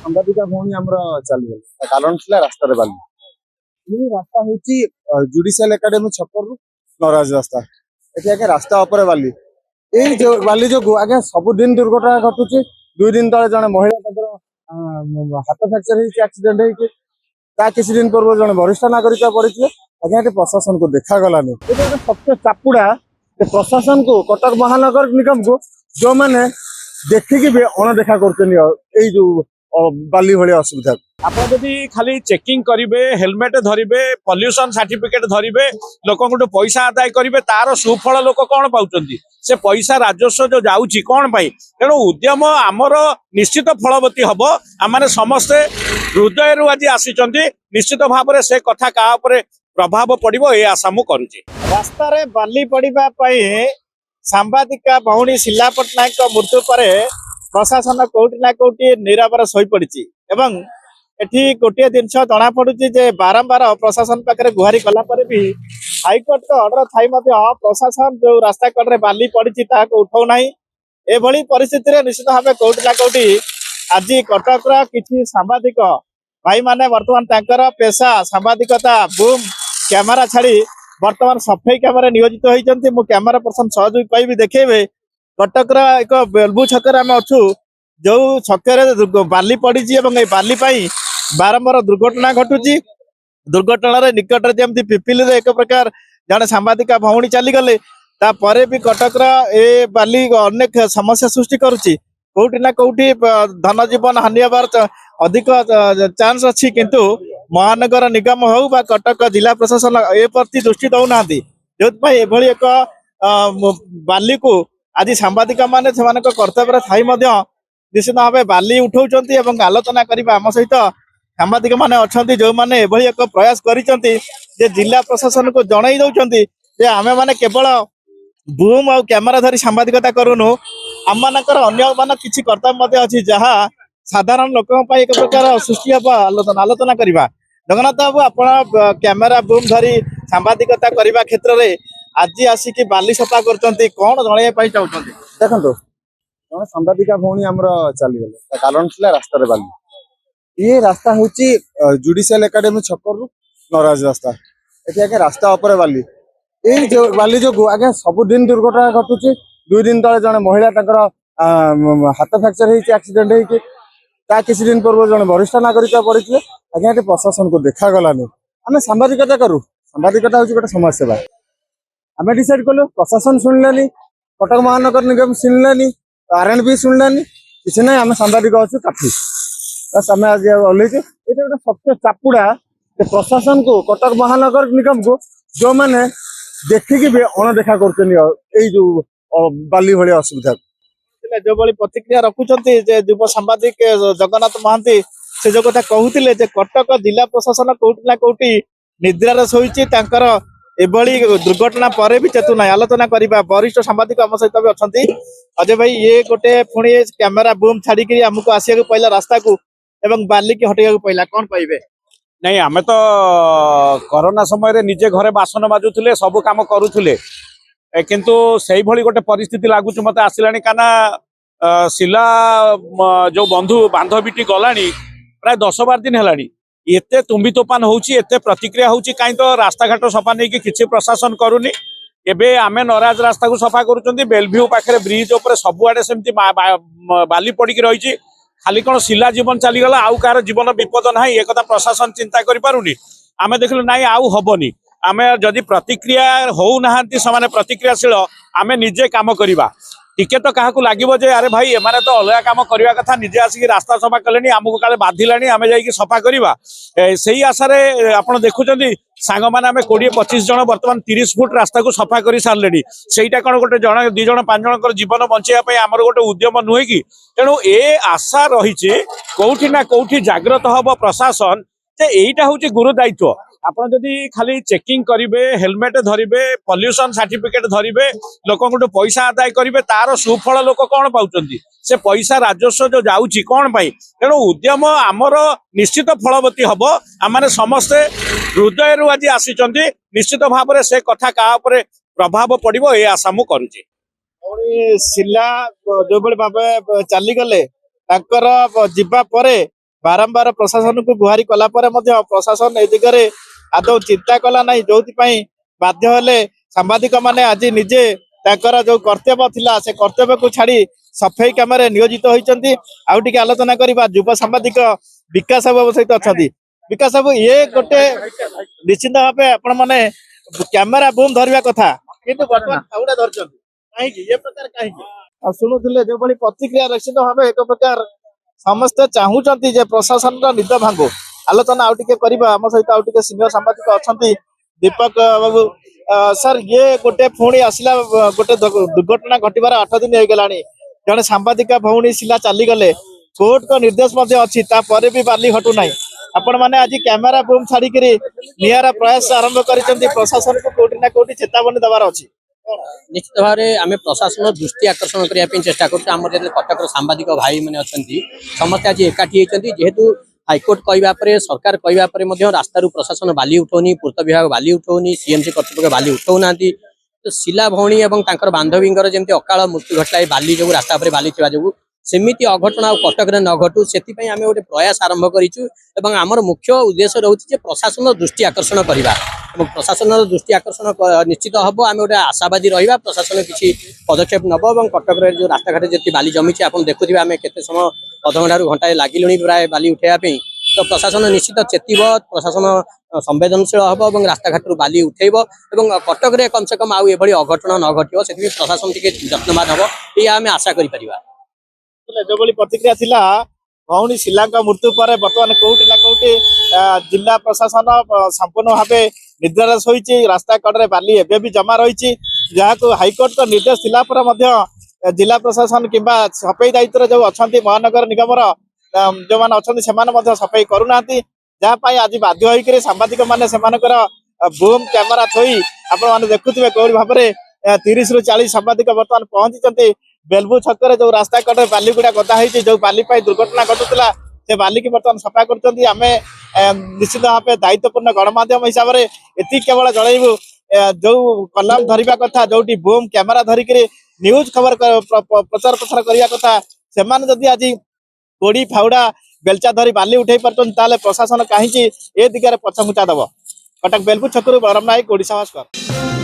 ସାମ୍ବାଦିକା ଭଉଣୀ ଆମର ଚାଲିଗଲେ କାରଣ ଥିଲା ରାସ୍ତାରେ ବାଲି। ଏଇ ରାସ୍ତା ହଉଛି ଜୁଡିସିଆଲ ଏକାଡେମୀ ଛକରୁ ନରାଜ ରାସ୍ତା। ଏଠି ଆଜ୍ଞା ରାସ୍ତା ଉପରେ ବାଲି। ଏଇ ଯୋଉ ବାଲି ଯୋଗୁ ଆଜ୍ଞା ସବୁଦିନ ଦୁର୍ଘଟଣା ଘଟୁଛି। 2 ଦିନ ତଳେ ଜଣେ ମହିଳା ତାଙ୍କର ହାତ ଫ୍ରାକ୍ଚର ହେଇଛି, ଆକ୍ସିଡେଣ୍ଟ ହେଇଛି। ତା କିଛି ଦିନ ପୂର୍ବରୁ ଜଣେ ବରିଷ୍ଠ ନାଗରିକ ପଡିଥିଲେ। ଆଜ୍ଞା ଏଠି ପ୍ରଶାସନକୁ ଦେଖାଗଲାନି। ଏଠି ଗୋଟେ ସତ୍ୟ ଚାପୁଡା ପ୍ରଶାସନକୁ, କଟକ ମହାନଗର ନିଗମକୁ, ଯୋଉମାନେ ଦେଖିକି ବି ଅଣଦେଖା କରୁଛନ୍ତି ଏଇ ଯୋଉ ବାଲି ଭଳିଆ ଅସୁବିଧା। ଆପଣ ଯଦି ଖାଲି ଚେକିଂ କରିବେ, ହେଲମେଟ ଧରିବେ, ପଲ୍ୟୁସନ ସାର୍ଟିଫିକେଟ ଧରିବେ, ଲୋକଙ୍କଠୁ ପଇସା ଆଦାୟ କରିବେ, ତାର ସୁଫଳ ଲୋକ କଣ ପାଉଛନ୍ତି? ସେ ପଇସା ରାଜସ୍ୱ ଯୋଉ ଯାଉଛି କଣ ପାଇଁ? ତେଣୁ ଉଦ୍ୟମ ଆମର ନିଶ୍ଚିତ ଫଳବତୀ ହବ। ଆମମାନେ ସମସ୍ତେ ହୃଦୟରୁ ଆଜି ଆସିଛନ୍ତି। ନିଶ୍ଚିତ ଭାବରେ ସେ କଥା କାହା ଉପରେ ପ୍ରଭାବ ପଡିବ ଏ ଆଶା ମୁଁ କରୁଛି। ରାସ୍ତାରେ ବାଲି ପଡିବା ପାଇଁ ସାମ୍ବାଦିକା ଭଉଣୀ ଶିଲା ପଟ୍ଟନାୟକଙ୍କ ମୃତ୍ୟୁ ପରେ ପ୍ରଶାସନ କୋଉଠି ନା କୋଉଠି ନିରବରେ ଶୋଇପଡିଛି ଏବଂ ଏଠି ଗୋଟିଏ ଜିନିଷ ଜଣା ପଡୁଛି ଯେ ବାରମ୍ବାର ପ୍ରଶାସନ ପାଖରେ ଗୁହାରି କଲା ପରେ ବି ହାଇକୋର୍ଟଙ୍କ ଅର୍ଡର ଥାଇ ମଧ୍ୟ ପ୍ରଶାସନ ଯୋଉ ରାସ୍ତା କଡରେ ବାଲି ପଡିଛି ତାହାକୁ ଉଠାଉନାହିଁ। ଏଭଳି ପରିସ୍ଥିତିରେ ନିଶ୍ଚିତ ଭାବେ କୋଉଠି ନା କୋଉଠି ଆଜି କଟକର କିଛି ସାମ୍ବାଦିକ ଭାଇମାନେ ବର୍ତ୍ତମାନ ତାଙ୍କର ପେଶା ସାମ୍ବାଦିକତା ବୁମ୍ କ୍ୟାମେରା ଛାଡି ବର୍ତ୍ତମାନ ସଫେଇ କାମରେ ନିୟୋଜିତ ହୋଇଛନ୍ତି। ମୁଁ କ୍ୟାମେରା ପର୍ସନ ସହଯୋଗୀ କହିବି ଦେଖେଇବେ। କଟକର ଏକ ବେଲବୁ ଛକରେ ଆମେ ଅଛୁ, ଯୋଉ ଛକରେ ବାଲି ପଡିଛି ଏବଂ ଏଇ ବାଲି ପାଇଁ ବାରମ୍ବାର ଦୁର୍ଘଟଣା ଘଟୁଛି। ଦୁର୍ଘଟଣାରେ ନିକଟରେ ଯେମିତି ପିପିଲିରେ ଏକ ପ୍ରକାର ଜଣେ ସାମ୍ବାଦିକା ଭଉଣୀ ଚାଲିଗଲେ, ତାପରେ ବି କଟକର ଏ ବାଲି ଅନେକ ସମସ୍ୟା ସୃଷ୍ଟି କରୁଛି। କୋଉଠି ନା କୋଉଠି ଧନ ଜୀବନ ହାନି ହେବାର ଅଧିକ ଚାନ୍ସ ଅଛି, କିନ୍ତୁ ମହାନଗର ନିଗମ ହଉ ବା କଟକ ଜିଲ୍ଲା ପ୍ରଶାସନ ଏ ପ୍ରତି ଦୃଷ୍ଟି ଦଉନାହାନ୍ତି। ଯୋଉଥିପାଇଁ ଏଭଳି ଏକ ବାଲିକୁ ଆଜି ସାମ୍ବାଦିକ ମାନେ ସେମାନଙ୍କ କର୍ତ୍ତବ୍ୟରେ ଥାଇ ମଧ୍ୟ ନିଶ୍ଚିତ ଭାବେ ବାଲି ଉଠାଉଛନ୍ତି ଏବଂ ଆଲୋଚନା କରିବା ଆମ ସହିତ ସାମ୍ବାଦିକ ମାନେ ଅଛନ୍ତି, ଯୋଉମାନେ ଏଭଳି ଏକ ପ୍ରୟାସ କରିଛନ୍ତି ଯେ ଜିଲ୍ଲା ପ୍ରଶାସନକୁ ଜଣେଇ ଦଉଛନ୍ତି ଯେ ଆମେ ମାନେ କେବଳ ବୁମ୍ ଆଉ କ୍ୟାମେରା ଧରି ସାମ୍ବାଦିକତା କରୁନୁ, ଆମମାନଙ୍କର ଅନ୍ୟମାନ କିଛି କର୍ତ୍ତବ୍ୟ ମଧ୍ୟ ଅଛି, ଯାହା ସାଧାରଣ ଲୋକଙ୍କ ପାଇଁ ଏକ ପ୍ରକାର ସୃଷ୍ଟି ହବ ଆଲୋଚନା କରିବା। ଜଗନ୍ନାଥ ବାବୁ, ଆପଣ କ୍ୟାମେରା ବୁମ୍ ଧରି ସାମ୍ବାଦିକତା କରିବା କ୍ଷେତ୍ରରେ ଆଜି ଆସିକି ବାଲି ସଫା କରୁଛନ୍ତି, କଣ ଜଣେଇବା ପାଇଁ ଚାହୁଁଛନ୍ତି? ଦେଖନ୍ତୁ, ଜଣେ ସାମ୍ବାଦିକା ଭଉଣୀ ଆମର ଚାଲିଗଲେ କାରଣ ଥିଲା ରାସ୍ତାରେ ବାଲି। ଇଏ ରାସ୍ତା ହଉଛି ଜୁଡିସିଆଲ ଏକାଡେମୀ ଛକରୁ ନରାଜ ରାସ୍ତା। ଏଠି ଆଜ୍ଞା ରାସ୍ତା ଉପରେ ବାଲି। ଏଇ ଯୋଉ ବାଲି ଯୋଗୁ ଆଜ୍ଞା ସବୁଦିନ ଦୁର୍ଘଟଣା ଘଟୁଛି। 2 ଦିନ ତଳେ ଜଣେ ମହିଳା ତାଙ୍କର ହାତ ଫ୍ରାକ୍ଚର ହେଇଛି, ଆକ୍ସିଡେଣ୍ଟ ହେଇଛି। ତା କିଛି ଦିନ ପୂର୍ବରୁ ଜଣେ ବରିଷ୍ଠ ନାଗରିକ ପଡିଥିଲେ। ଆଜ୍ଞା ଏଠି ପ୍ରଶାସନକୁ ଦେଖାଗଲାନି। ଆମେ ସାମ୍ବାଦିକତା କରୁ, ସାମ୍ବାଦିକତା ହଉଛି ଗୋଟେ ସମାଜ ସେବା। ଆମେ ଡିସାଇଡ୍ କଲୁ, ପ୍ରଶାସନ ଶୁଣିଲାନି, କଟକ ମହାନଗର ନିଗମ ଶୁଣିଲାନି, R&B ଶୁଣିଲାନି, କିଛି ନାହିଁ। ଆମେ ସାମ୍ବାଦିକ ଅଛୁ କାଫି, ଆମେ ଆଜି ଓହ୍ଲେଇଛୁ। ଏଇଟା ଗୋଟେ ସତ୍ୟ ଚାପୁଡା ପ୍ରଶାସନକୁ, କଟକ ମହାନଗର ନିଗମକୁ, ଯୋଉମାନେ ଦେଖିକି ବି ଅଣଦେଖା କରୁଛନ୍ତି ଏଇ ଯୋଉ ବାଲି ଭଳିଆ ଅସୁବିଧା। ଯୋଉଭଳି ପ୍ରତିକ୍ରିୟା ରଖୁଛନ୍ତି ଯେ ଯୁବ ସାମ୍ବାଦିକ ଜଗନ୍ନାଥ ମହାନ୍ତି, ସେ ଯୋଉ କଥା କହୁଥିଲେ ଯେ କଟକ ଜିଲ୍ଲା ପ୍ରଶାସନ କୋଉଠି ନା କୋଉଠି ନିଦ୍ରାରେ ଶୋଇଛି, ତାଙ୍କର ଏଭଳି ଦୁର୍ଘଟଣା ପରେ ବି ଚେତୁ ନାହିଁ। ଆଲୋଚନା କରିବା ବରିଷ୍ଠ ସାମ୍ବାଦିକ ଆମ ସହିତ ବି ଅଛନ୍ତି। ଅଜୟ ଭାଇ, ଇଏ ଗୋଟେ ପୁଣି କ୍ୟାମେରା ବୁମ୍ ଛାଡିକି ଆମକୁ ଆସିବାକୁ ପଇଲା ରାସ୍ତାକୁ ଏବଂ ବାଲିକି ହଟେଇବାକୁ ପଇଲା, କଣ କହିବେ? ନାଇଁ, ଆମେ ତ କରୋନା ସମୟରେ ନିଜେ ଘରେ ବାସନ ମାଜୁଥିଲେ, ସବୁ କାମ କରୁଥିଲେ, କିନ୍ତୁ ସେଇଭଳି ଗୋଟେ ପରିସ୍ଥିତି ଲାଗୁଛି ମତେ ଆସିଲାଣି। କାହିଁନା ଶିଲା ଯୋଉ ବନ୍ଧୁ ବାନ୍ଧବୀଟି ଗଲାଣି ପ୍ରାୟ 10-12 ଦିନ ହେଲାଣି। ଏତେ ତୁମ୍ବି ତୋଫାନ ହଉଛି, ଏତେ ପ୍ରତିକ୍ରିୟା ହଉଛି, କାହିଁ ତ ରାସ୍ତାଘାଟ ସଫା ନେଇକି କିଛି ପ୍ରଶାସନ କରୁନି। ଏବେ ଆମେ ନରାଜ ରାସ୍ତାକୁ ସଫା କରୁଛନ୍ତି, ବେଲଭ୍ୟୁ ପାଖରେ ବ୍ରିଜ ଉପରେ ସବୁଆଡେ ସେମିତି ବାଲି ପଡିକି ରହିଛି। ଖାଲି କଣ ଶିଲା ଜୀବନ ଚାଲିଗଲା, ଆଉ କାହାର ଜୀବନ ବିପଦ ନାହିଁ, ଏ କଥା ପ୍ରଶାସନ ଚିନ୍ତା କରିପାରୁନି। ଆମେ ଦେଖିଲୁ ନାଇଁ, ଆଉ ହବନି। ଆମେ ଯଦି ପ୍ରତିକ୍ରିୟା ହଉନାହାନ୍ତି, ସେମାନେ ପ୍ରତିକ୍ରିୟାଶୀଳ, ଆମେ ନିଜେ କାମ କରିବା। ଟିକେ ତ କାହାକୁ ଲାଗିବ ଯେ ଆରେ ଭାଇ, ଏମାନେ ତ ଅଲଗା କାମ କରିବା କଥା, ନିଜେ ଆସିକି ରାସ୍ତା ସଫା କଲେଣି, ଆମକୁ କାଳେ ବାଧିଲାଣି, ଆମେ ଯାଇକି ସଫା କରିବା। ସେଇ ଆଶାରେ ଆପଣ ଦେଖୁଛନ୍ତି ସାଙ୍ଗମାନେ ଆମେ 20-25 ଜଣ ବର୍ତ୍ତମାନ 30 ଫୁଟ ରାସ୍ତାକୁ ସଫା କରି ସାରିଲେଣି। ସେଇଟା କଣ ଗୋଟେ ଜଣ 2 ଜଣ 5 ଜଣଙ୍କର ଜୀବନ ବଞ୍ଚେଇବା ପାଇଁ ଆମର ଗୋଟେ ଉଦ୍ୟମ ନୁହେଁ କି? ତେଣୁ ଏ ଆଶା ରହିଛି କୋଉଠି ନା କୋଉଠି ଜାଗ୍ରତ ହବ ପ୍ରଶାସନ ଯେ ଏଇଟା ହଉଛି ଗୁରୁ ଦାୟିତ୍ୱ। ଆପଣ ଯଦି ଖାଲି ଚେକିଂ କରିବେ, ହେଲମେଟ ଧରିବେ, ପଲ୍ୟୁସନ ସାର୍ଟିଫିକେଟ ଧରିବେ, ଲୋକଙ୍କଠୁ ପଇସା ଆଦାୟ କରିବେ, ତାର ସୁଫଳ ଲୋକ କଣ ପାଉଛନ୍ତି? ସେ ପଇସା ରାଜସ୍ୱ ଯୋଉ ଯାଉଛି କଣ ପାଇଁ? ତେଣୁ ଉଦ୍ୟମ ଆମର ନିଶ୍ଚିତ ଫଳବତୀ ହବ। ଆମମାନେ ସମସ୍ତେ ହୃଦୟରୁ ଆଜି ଆସିଛନ୍ତି। ନିଶ୍ଚିତ ଭାବରେ ସେ କଥା କାହା ଉପରେ ପ୍ରଭାବ ପଡିବ ଏ ଆଶା ମୁଁ କରୁଛି। ଶିଲା ଯୋଉଭଳି ଭାବେ ଚାଲିଗଲେ, ତାଙ୍କର ଯିବା ପରେ बारंबार प्रशासन को गुहारी कला पर मध्य प्रशासन ए दिगरे आदौ चिंता कला नहीं जो बाध्य हेले सांबादिक माने आज निजे ताकर जो कर्तव्य थिला से कर्तव्य को छाड़ी सफाई काम नियोजित होइचंती। आउ टिके आलोचना करबा युवा सांबादिक विकास बाबू सहित अछंती। विकास बाबू ये गोटे निश्चित भाव आपण माने कैमेरा बूम धरवा कथा किंतु वर्तमान फाउडा धरचंती काहे कि ये प्रकार काहे कि आ सुनुथिले जे बड़ी प्रतिक्रिया निश्चित भाव एक प्रकार समस्त चाहूचंती जे प्रशासन रा निद भांगो। आलोचना आउ टिके करबा हम सहित आउ टिके सीनियर सांबादिक अछंती दीपक बाबू। सर ये गोटे पुणी आसला गोटे दुर्घटना घटवार 8 दिन हो गलानी जड़े सांबादिका भौणी शिला चली गले कोर्ट को निर्देश अच्छी तापर भी बाली हटू ना आपण मैंने आज कैमेरा बूम छाड़ी निआरा प्रयास आरंभ कर प्रशासन को कोटी ना कोटी चेतावनी देवार अच्छी। निश्चित भाव में आम प्रशासन दृष्टि आकर्षण करने चेष्टा कर कटक सांबादिक भाई मैंने अच्छा समस्त आज एकाठी होती जेहेतु हाइकोर्ट कहवापर सरकार कहवापर रास्तार प्रशासन बाली उठाऊनी पूर्त विभाग बाली उठाऊनी सीएमसी कर्तृपक्ष बाली उठाऊना तो शिला भौणी और बांधवी जमी अकाल मृत्यु घटला बाली जो रास्ता पर बाली थी जो सेमिति अघटन आ कटक न घटू से आम गोटे प्रयास आरंभ करूँ आमर मुख्य उद्देश्य रोचे प्रशासन दृष्टि आकर्षण करवा प्रशासन दृष्टि आकर्षण निश्चित हम आम गोटे आशावादी रहा प्रशासन किसी पदक्षेप नब और कटक जो रास्ता घाटे जी बाली जमी आप देखुए आम केते समय अधघंटा घंटाए लगिलुणी प्राय बाली उठाइवाई तो प्रशासन निश्चित चेतव प्रशासन संवेदनशील हम और रास्ता घाट बाली उठेब और कटक कम से कम आउ एभली अघटन न घटो से प्रशासन टी जत्नवान हम यह आम आशा कर जो प्रतिक्रिया थिला भौणी शिला मृत्यु पर बर्तमान कोउटी ना कोउटी जिला प्रशासन संपूर्ण भाव निद्रार होईची रास्ता कड़े बाली एबे भी जमा रही जहाँ हाइकोर्ट को निर्देश थिला पर मध्य जिला प्रशासन किंबा सफाई दायित्व जो अच्छा महानगर निगम जो मैंने अच्छा सफाई करूना जहाँ आज बाध्य होकर सांबादिक मैंने बूम कैमेरा थोई आप देखुए कौन भाव में 30 ରୁ 40 सांबादिक बर्तमान पहुंची बेलबू छक जो रास्ता कड़े बाली गुड़ा गदा होती जो बाली दुर्घटना घटुला से बाली की बर्तमान सफा करें निश्चित भाव दायित्वपूर्ण गणमाध्यम हिसाब से ये केवल जनइबू जो कलम धरवा कथा जो बूम कैमेरा धरिक न्यूज खबर प्रचार प्रसार करने कथा से आज गोड़ी फाउड़ा बेलचा धरी बाली उठे पारे प्रशासन कहीं ए दिगरे पछमुचा दब। कटक बेलबू छकरू बलराम नायक ओडिशा भास्कर।